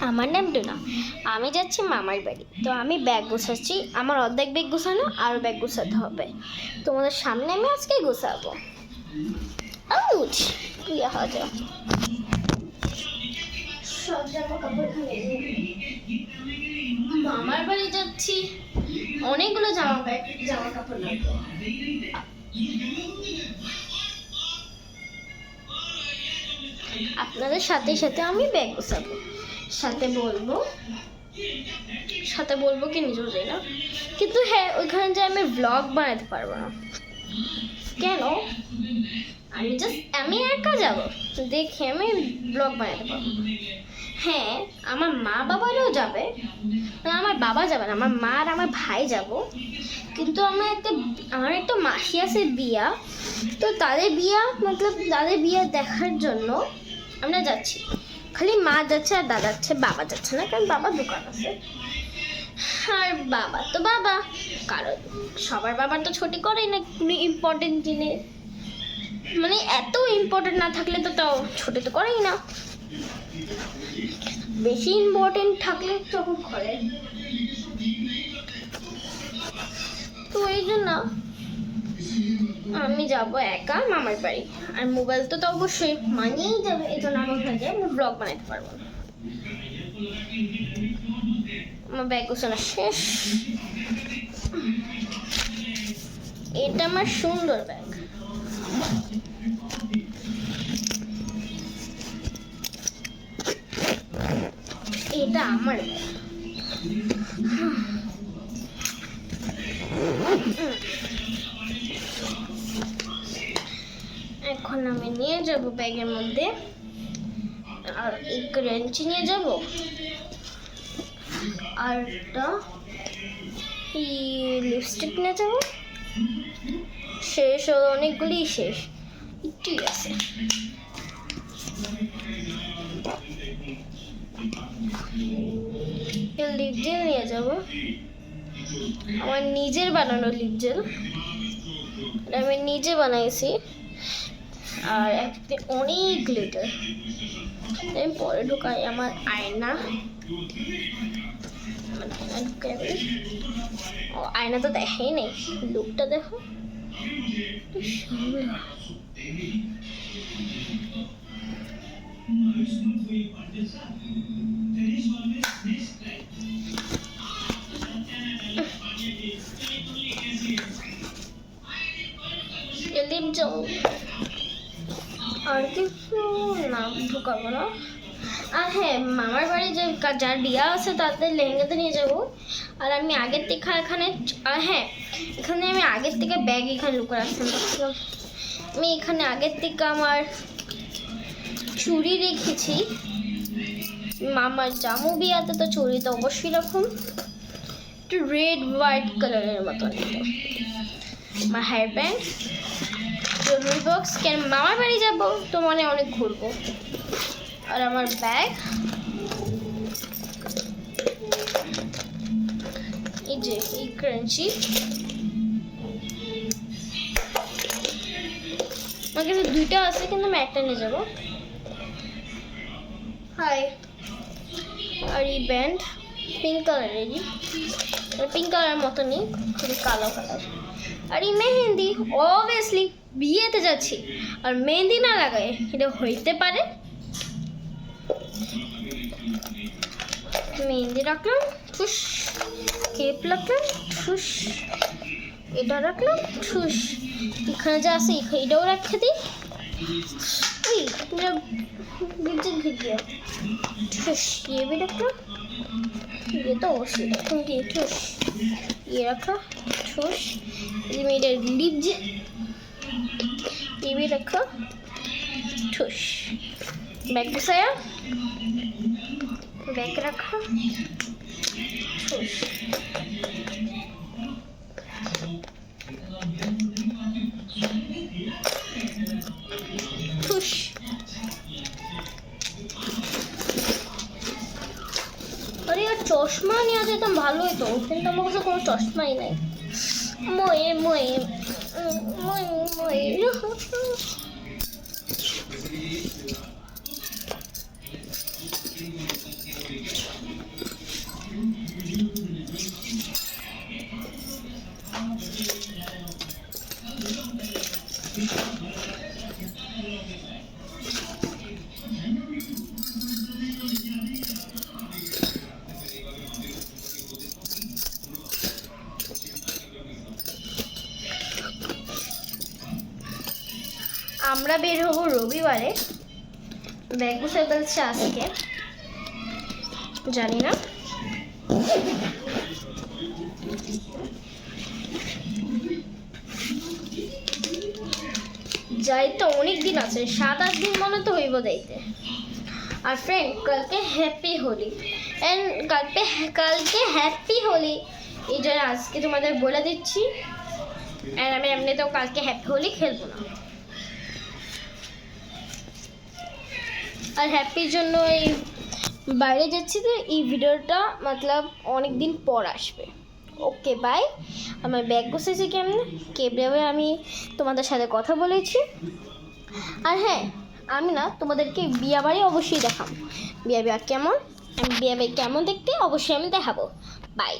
আমার নাম ডোনা। আমি যাচ্ছি মামার বাড়ি, তো আমি ব্যাগ গোছাচ্ছি। আমার অর্ধেক ব্যাগ গোছানো, আরও ব্যাগ গোছাতে হবে। তোমাদের সামনে আমি আজকে গোছাবো। আউচ, ইয়া হাজা সব জামা কাপড় মামার বাড়ি যাচ্ছি, অনেকগুলো জামা কাপড় লাগবে। আপনাদের সাথে সাথে আমি ব্যাগ গোছাবো, সাথে বলবো কি নিজেও যাই না, কিন্তু হ্যাঁ ওইখানে যে আমি ব্লগ বানাতে পারবো না। কেন? আমি একা যাব, দেখে আমি ব্লগ বানাতে পারবো। হ্যাঁ, আমার মা বাবারাও যাবে, আমার বাবা যাবে না, আমার মা আর আমার ভাই যাব। কিন্তু আমার একটা মাসি আছে বিয়া, তো তাদের বিয়া দেখার জন্য আমরা যাচ্ছি। খালি মা যাচ্ছে আর দাদা যাচ্ছে, বাবা যাচ্ছে না, কারণ বাবার দোকান আছে। আর বাবা, কারণ সবার বাবার তো ছুটি করেই না কোনো ইম্পর্টেন্ট জিনিস, মানে এত ইম্পর্টেন্ট না থাকলে তো তাও ছুটি তো করেই না। বেশি ইম্পর্টেন্ট থাকলে তখন করে। তো এই জন্য আমি যাব একা মামার বাড়ি। আর মোবাইল তো অবশ্যই মানিয়েই যাবে, এই জন্য আমার ওখানে আমি ব্লগ বানাতে পারবো না। আমার ব্যাগ গোছানো শেষ। এটা আমার সুন্দর ব্যাগ। এটা আমার ব্যাগ। এখন আমি নিয়ে যাব ব্যাগের মধ্যে, আর এই ক্রেঞ্চি নিয়ে যাব, আর একটা লিপস্টিক নিয়ে যাব। শেষ হলো, অনেকগুলি শেষ, একটুই আছে। লিপ জেল নিয়ে যাব, আমার নিজের বানানো লিপ জেল, আমি নিজে বানাইছি। আর একদিন অনেক গ্লিটার। আমি পরে ঢুকাই আমার আয়না। আয়না তো দেখাই নেই, লুকটা দেখো। আর কিছু না ঢুকাবো না। আর হ্যাঁ, মামার বাড়ি যার বিয়া আছে তাদের লেহেঙ্গাতে নিয়ে যাব। আর আমি আগের থেকে এখানে, আর হ্যাঁ এখানে আমি আগের থেকে ব্যাগ এখানে লুকিয়ে রাখতাম। আমি এখানে আগের থেকে আমার চুড়ি রেখেছি। মামার জামু বিয়াতে তো চুড়ি তো অবশ্যই রাখুন, একটু রেড হোয়াইট কালারের মতন। আমার হেয়ার ব্যান্ড, জুয়েলারি বক্স, কেন মামার বাড়ি যাবো তো মানে অনেক ঘুরবো। আর আমার ব্যাগ, এই যে এই ক্রাঞ্চি, আমার কাছে দুইটা আছে কিন্তু আমি একটা নিয়ে যাবো। হাই, আর এই ব্যান্ড পিঙ্ক কালারের, পিঙ্ক কালার মতনই, খুবই কালো কালার। আর এই মেহেন্দি, অবভিয়াসলি বিয়েতে যাচ্ছি আর মেহেন্দি না লাগায় এটা হইতে পারে। মেহেন্দি রাখলাম, ঠুস, কেপ রাখলাম, ঠুস, এটা রাখলাম, ঠুস, এখানে যা আছে এটাও রেখে দিই। ওই मेरा गिरजन गिर गया। ठुस, ये भी रखा, ये तो अवश्य रखूंगी। ठुस, ये रखा, ठुस, ये मेरा लिप जेल, ये भी रखा, ठुस, बैग घुसाया, बैग रखा, ठुस, ठुस। अरे यार चश्मा नहीं आ जाता ভালো হতো, কিন্তু আমার কাছে কোনো চশমাই নাই। ময়ে ময়ে ময়ে ময়ে আমরা বের হবো রবিবারে, ব্যাগ গুছিয়ে ফেলছে আজকে, জানি না। যাইতে অনেক দিন আছে, 7-8 দিন মনে তো হইব যাইতে। আর ফ্রেন্ড, কালকে হ্যাপি হোলি, এন্ড কালকে হ্যাপি হোলি, এই জন্য আজকে তোমাদের বলে দিচ্ছি। আর আমি এমনিতেও কালকে হ্যাপি হোলি খেলবো না। আর হ্যাপির জন্য এই বাইরে যাচ্ছি, তো এই ভিডিওটা মতলব অনেক দিন পর আসবে। Okay bye. আমার ব্যাগ গুছিয়েছি কেমনে আমি তোমাদের সাথে কথা বলেছি। আর হ্যাঁ, আমি না তোমাদেরকে বিয়া বাড়ি অবশ্যই দেখাবো। বিয়া কেমন, আমি বিয়া বাড়ি কেমন দেখতে অবশ্যই আমি দেখাবো। বাই।